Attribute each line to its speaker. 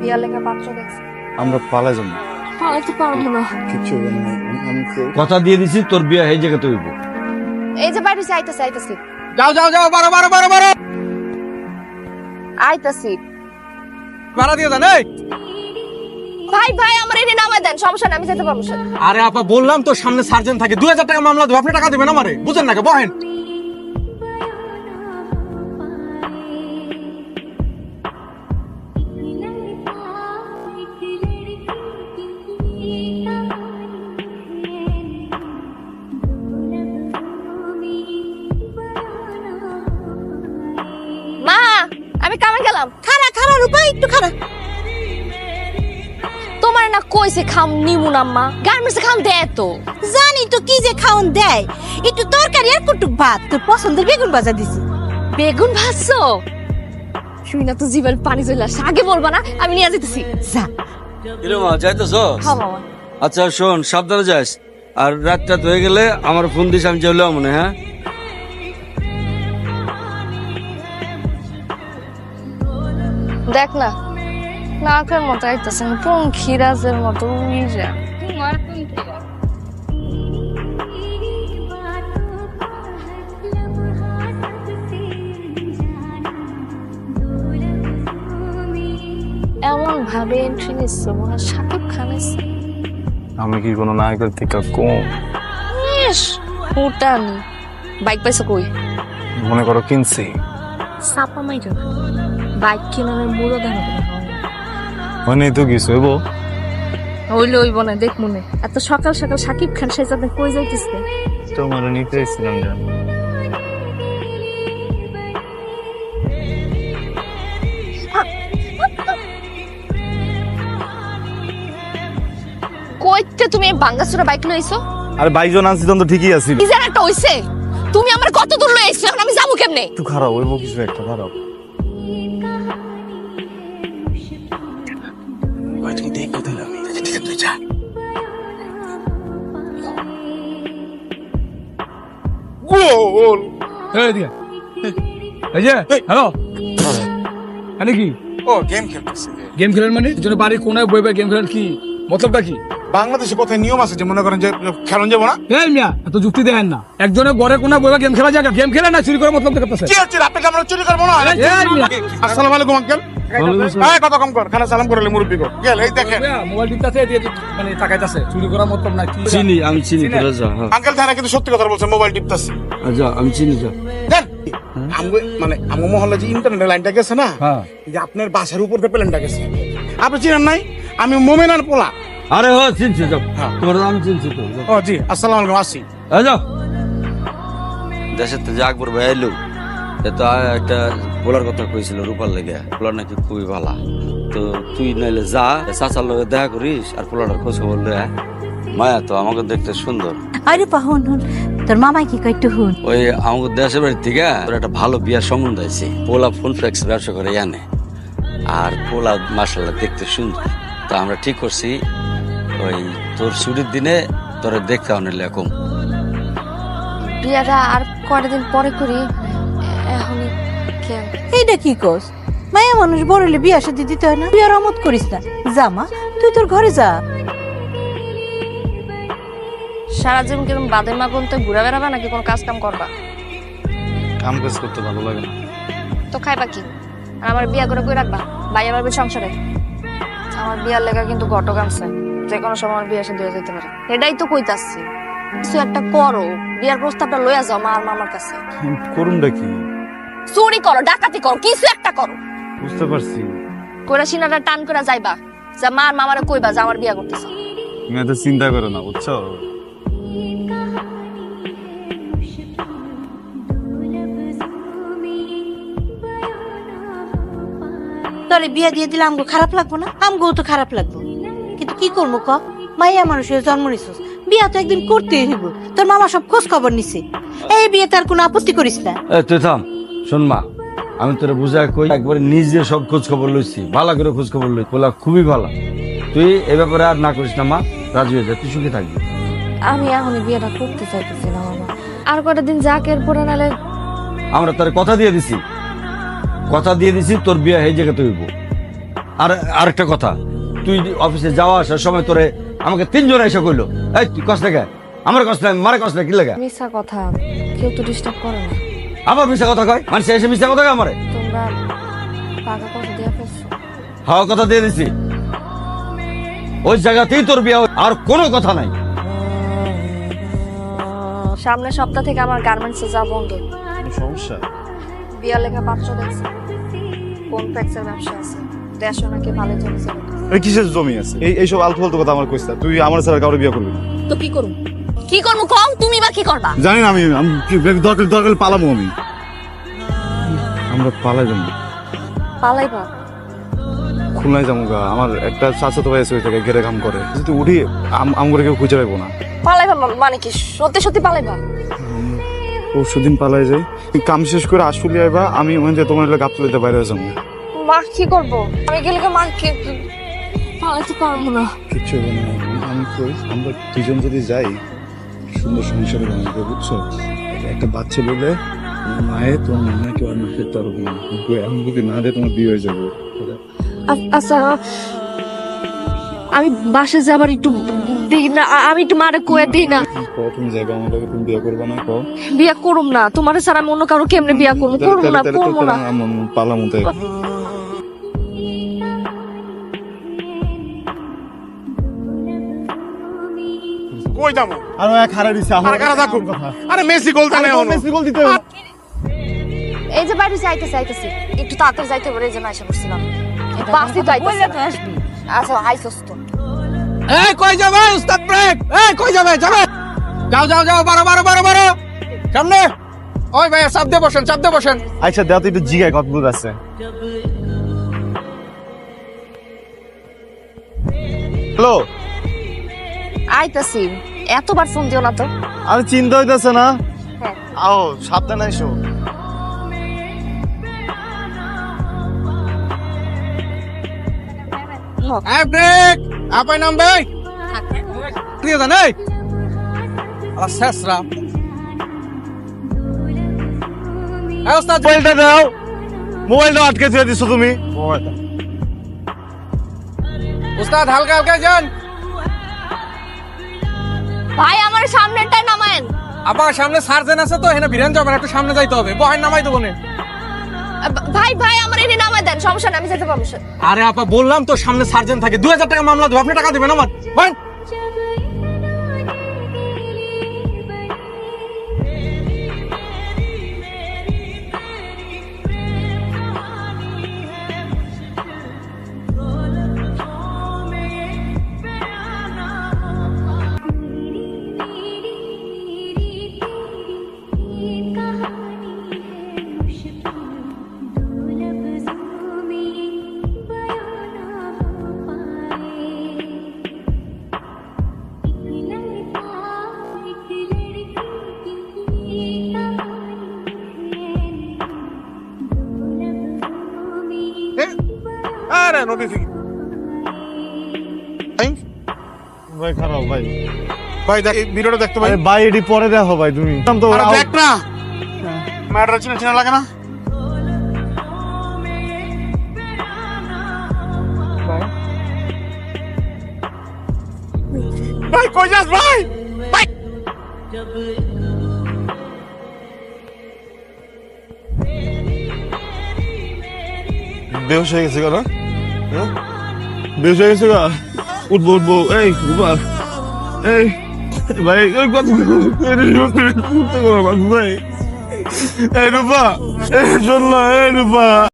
Speaker 1: বিয়ার লেখা পাত্র দেখছি।
Speaker 2: আমরা পালাই যাব
Speaker 1: পালাতে পারবো না।
Speaker 2: কিছু
Speaker 3: কথা দিয়ে দিছি তোর বিয়া এই জায়গাতে হইব।
Speaker 1: এই যে বাইরে আইতাছি আইতাছি
Speaker 4: যাও যাও যাও, বারো বারো বারো বারো
Speaker 1: আইতাছি।
Speaker 4: ভাড়া দিয়ে দেন। এই
Speaker 1: ভাই ভাই আমার এনে নামায় দেন, সমস্যা নেই, আমি যেতে পারবো স্যার।
Speaker 4: আরে আপা বললাম তো সামনে সার্জেন্ট থাকে, 2000 টাকা মামলা দেবো, আপনি টাকা দিবেন আমারে, বুঝেন নাকি? বহেন।
Speaker 1: মা আমি কামে গেলাম।
Speaker 5: খারা খারা রূপা একটু খারা।
Speaker 1: তোমার না কইছে খাম নিমু না মা, গার্মেন্টসে খাম দেয় তো।
Speaker 5: জানি তো কি যে খাওন দেয়, একটু তরকারি আর কুটুক ভাত, তোর পছন্দের বেগুন ভাজা দিছি।
Speaker 1: বেগুন ভাজছো? শুই না তো জিভের পানি চলে আসে। আগে বলবা না, আমি নিয়ে যেতেছি।
Speaker 5: যা
Speaker 3: কিরে মা যাইতেছ?
Speaker 1: হ্যাঁ মামা।
Speaker 3: আচ্ছা শোন, সাবধানে যাস, আর রাতটা হয়ে গেলে আমার ফোন দিস, আমি চলে মনে। হ্যাঁ
Speaker 1: দেখ না নাকের মতো আইতাছে, পঙ্খিরাজের মতো উড়ে যা। এমন ভাবে এন্ট্রি নিচ্ছে মনে হয় শাকিব খান এসে।
Speaker 2: আমি কি কোনো নায়কের থেকে কম?
Speaker 1: ইস ফুটানি। বাইক পাইছো কই?
Speaker 2: মনে করো কিনছি।
Speaker 1: সাপা মাইরো না, বাইক কিনার মুড়ো দানো করে
Speaker 2: মানে তো কিছু হইব।
Speaker 1: হইলে হইব না, দেখ মনে এত সকাল সকাল শাকিব খান সেজাতে কই যাইতেছে?
Speaker 2: তোমার নিতে এসেছিলাম জান।
Speaker 1: কইতে তুমি বাঙ্গাসুরা বাইক লইছো?
Speaker 2: আরে বাইজন আনছি তখন তো ঠিকই আছিল।
Speaker 1: কি যেন একটা হইছে, তুমি আমার কত দূর লইছো, এখন আমি যাবো কেমনে?
Speaker 2: একটু খারাপ হইব, কিছু একটা খারাপ।
Speaker 4: এই দিয়া। এই যে হ্যালো, মানে কি
Speaker 6: ও গেম খেলতেছে।
Speaker 4: গেম খেলেন? মানে জন্য বাড়ি কোনায় বইবে গেম খেলেন, কি মতলবটা কি?
Speaker 6: বাংলাদেশে কোথায় নিয়ম আছে যে মনে করেন যে খেলন যাবো না?
Speaker 4: এই মিয়া এত যুক্তি দেন না। একজনের ঘরে কোনায় বইবে গেম খেলা যায়, গেম খেলে না চুরি করে মতলব দেখাতেছে।
Speaker 6: কি হচ্ছে আপনি আমরা চুরি করবো না?
Speaker 4: এই মিয়া
Speaker 6: আসসালামু আলাইকুম আঙ্কেল। এই কথা কম কর, খানা সালাম করলে মুরব্বি কর। গেল এই দেখেন
Speaker 4: মোবাইল টিপতাছে, মানে তাকাইতাছে, চুরি করার মতলব না কি?
Speaker 3: চিনি, আমি চিনি, তোরা যা। হ্যাঁ
Speaker 6: আঙ্কেল তারা কিন্তু সত্যি কথা বলছেন, মোবাইল টিপতাছি।
Speaker 3: যা, আমি চিনি, যা।
Speaker 6: দেন আমগো মানে আমগো মহল্লা যে ইন্টারনেট লাইনটা গেছে না,
Speaker 4: হ্যাঁ
Speaker 6: যে আপনার বাসার উপর দিয়ে প্লেনটা গেছে, আপনি চিনেন নাই? আমি মোমেনার পোলা।
Speaker 3: আরে হ চিনছি, যাও।
Speaker 6: হ্যাঁ।
Speaker 3: তোমার আমি চিনছি তো, যাও।
Speaker 6: ও জি আসসালামু আলাইকুম, আসি।
Speaker 3: যাও। দেশের তো যে আকবর ভাই এলো, এ তো একটা বলার কথা কইছিল রূপার লেগে, পোলার নাকি খুবই ভালো। তো তুই নাইলে যা, চাচার লগে দেখা করিস আর পোলাটার খোঁজ খবর লয়ে আয়। মায়া তো আমাকে দেখতে সুন্দর।
Speaker 5: আরে পা হুন হুন, তোর মামাই কি কয় একটু হুন।
Speaker 3: ওই আমাকে দেশের বাড়ির থেকে তোর একটা ভালো বিয়ার সম্বন্ধ আছে। পোলা ফোন ফ্লেক্স ব্যবসা করে আনে, আর পোলা মার্শাল্লাহ দেখতে সুন্দর। তা আমরা ঠিক করছি ওই তোর ছুটির দিনে তোরে দেখতে আনলে কম।
Speaker 1: বিয়াটা আর কয়টা দিন পরে করি, এখনই কেন?
Speaker 5: এইটা কি কস? মায়া মানুষ বড় হলে বিয়া সাথে দিতে হয় না? তুই আর আমত করিস না, যা মা তুই তোর ঘরে যা।
Speaker 1: সারা জীবন কিরম বাদের মা কোনটা ঘুরা বেড়াবা নাকি কোনো কাজ কাম করবা?
Speaker 2: কাম কাজ করতে ভালো লাগে না।
Speaker 1: তো খাইবা কি? আর আমার বিয়া করে কই রাখবা? ভাই আমার সংসারে আমার বিয়ার লেখা কিন্তু ঘটক আনছে, যে কোনো সময় আমার বিয়া সাথে হয়ে যেতে পারে। এটাই তো কইতাছি, কিছু একটা করো, বিয়ার প্রস্তাবটা লইয়া যাও মা আর মামার কাছে।
Speaker 2: করুনটা কি?
Speaker 1: চুরি করো, ডাকাতি করো, কিছু একটা করো।
Speaker 2: বুঝতে পারছি।
Speaker 1: কইরা সিনাটা টান করে যাইবা, যা মা আর মামারে কইবা যে আমার বিয়া করতেছে।
Speaker 2: তুমি এত চিন্তা করো না, বুঝছো?
Speaker 5: তোরে বিয়া দিয়ে দিলে আমগো খারাপ লাগবো না? আমগো তো খারাপ লাগবো, কিন্তু কি করবো ক? মাইয়া মানুষের জন্ম নিছিস, বিয়া তো একদিন করতেই হইব। তোর মামা সব খোঁজ খবর নিছে, এই বিয়ে তার কোনো আপত্তি করিস না।
Speaker 3: তুই থাম, শোন মা, আমি তোরে বুঝায় কই, একবারে নিজে সব খোঁজ খবর লইছি, ভালো করে খোঁজ খবর লই, পোলা খুবই ভালো। তুই এ ব্যাপারে আর না করিস না মা, রাজি হয়ে যা, তুই সুখে থাকবি।
Speaker 1: আমি এখনই বিয়েটা করতে চাইতেছি না মামা, আর কয়টা দিন যাক, এরপরে নালে।
Speaker 3: আমরা তোর কথা দিয়ে দিছি, কথা দিয়ে দিছি তোর বিয়ে এই জায়গাতে হইব। আর আরেকটা কথা, তুই অফিসে যাওয়া আসার সময় তোরে আমাকে 3 জন এসে কইলো, এই তুই কষ্ট লাগে আমার কষ্ট লাগে মারে কষ্ট লাগে কি লাগে?
Speaker 1: মিথ্যা কথা, কেউ তো ডিস্টার্ব করে না।
Speaker 3: আবার মিশা কথা কয়, মানুষ এসে মিশা কথা কয় আমারে।
Speaker 1: তোমরা টাকা পয়সা দিয়ে ফেলছো।
Speaker 3: হাওয়া কথা দিয়ে দিছি, ওই জায়গাতেই তোর বিয়ে হবে, আর কোনো কথা নাই।
Speaker 1: সামনের সপ্তাহ থেকে আমার গার্মেন্টসে যাওয়া বন্ধ।
Speaker 2: কোনো সমস্যা?
Speaker 1: বিয়ার লেখা পাত্র দেখছে, কোন ফ্যাক্সের ব্যবসা আছে, দেশও নাকি ভালো চলছে।
Speaker 2: এই কিসের জমি আছে? এইসব আলতু ফালতু কথা আমার কইছ না। তুই আমার ছাড়া কাউরে বিয়ে করবি না।
Speaker 1: তো কি করব? কি করবো কম, তুমি বা কি করবা?
Speaker 2: জানি না, আমি দরকার দরকার পালাবো আমি। আমরা পালাই যাবো,
Speaker 1: পালাইবা?
Speaker 2: খুলনায় যাবো গা। আমার একটা চাচাতো ভাই আছে, ওই জায়গায় ঘেরে কাম করে। যদি উঠি আমগরে কেউ খুঁজে পাইবো না।
Speaker 1: পালাইবা মানে কি? সত্যি সত্যি পালাইবা?
Speaker 2: পরশুদিন পালাই যাই, কাম শেষ করে আসলে আইবা, আমি ওখান থেকে তোমার গাপ তুলিতে বাইরে যাবো।
Speaker 1: মা কি করবো? আমি গেলে মা কি পালাইতে পারবো না।
Speaker 2: কিচ্ছু হবে না। আমি কই, আমরা দুজন যদি যাই সুন্দর সংসারে বানাবো, বুঝছো? একটা বাচ্চা বলে মায়ে তোমার মামা কেউ আর না খেতে পারবো না। আমি যদি না দেয় তোমার বিয়ে হয়ে যাবো।
Speaker 1: আচ্ছা, আমি বাসে যাবার একটু দিই না, আমি একটু মারে কয়ে দিই না।
Speaker 2: তুমি যাইবা আমার লগে, তুমি বিয়ে করবা না? কও
Speaker 1: বিয়া করুম না, তোমার ছাড়া আমি অন্য কারো কেমনে বিয়া করবো? করবো না, করবো না।
Speaker 2: পালাম তাই।
Speaker 6: কই যাবো?
Speaker 2: আর এক হারা দিছে।
Speaker 6: আরে কারা থাকুক, আরে মেসি গোল জানে
Speaker 2: মেসি গোল দিতে
Speaker 1: এই যে বাইরে যাইতেছি একটু তাড়াতাড়ি যাইতে পারে, এই জন্য আশা করছিলাম। বাসি তো আইতেছে না। আচ্ছা আইসস তো।
Speaker 4: এই কই যাবে উস্তাদ ব্রেক? এই কই যাবে? যাবে, যাও যাও যাও, বারো বারো বারো বারো সামনে। ওই ভাইয়া চাপ দিয়ে বসেন, চাপ দিয়ে বসেন।
Speaker 2: আচ্ছা দেওয়া তো একটু জিগায় কতদূর আছে। হ্যালো,
Speaker 1: আইতাছি, এতবার ফোন দিও না তো।
Speaker 2: আমি চিন্তা হইতেছে না।
Speaker 1: হ্যাঁ।
Speaker 2: আও সাবধানে আইসো।
Speaker 4: এই ব্রেক, আপাই নামবে। প্রিয় জান, এই আলা শেষরা। এই উস্তাদ,
Speaker 2: মোবাইলটা দাও। মোবাইলটা আটকে দিয়ে দিছো তুমি।
Speaker 4: উস্তাদ হালকা হালকা যান।
Speaker 1: ভাই আমার সামনেরটা নামায়েন।
Speaker 4: আবার সামনে সার্জেন আছে তো, এখানে ভিড়ান যাবেন, একটু সামনে যাইতে হবে। বহেন নামাই দেবো নে।
Speaker 1: ভাই ভাই আমার এনে নামায় দেন, সমস্যা না, আমি যেতে পারবো।
Speaker 4: আরে আপা বললাম তো সামনে সার্জেন থাকে, 2000 টাকা মামলা দেবো, আপনি টাকা দিবেন আমার। বহেন।
Speaker 6: আরে নদী থেকে
Speaker 2: ভাই খারাপ ভাই।
Speaker 6: ভাই দেখ, এই ভিডিওটা দেখতে ভাই।
Speaker 2: আরে ভাই এটি পরে দেখো ভাই তুমি। তো
Speaker 6: আরে দেখ না, ম্যাটার চিনা চিনা লাগে না? ভাই কই যাস ভাই? ভাই
Speaker 2: বেহুশ হয়ে গেছে কেন? বেহুশ হয়ে গেছে গা? উঠবো উঠবো, এই উঠবা, এই ভাই ওই কত ভাই, এই রূপা, এই শোন না, এই রূপা।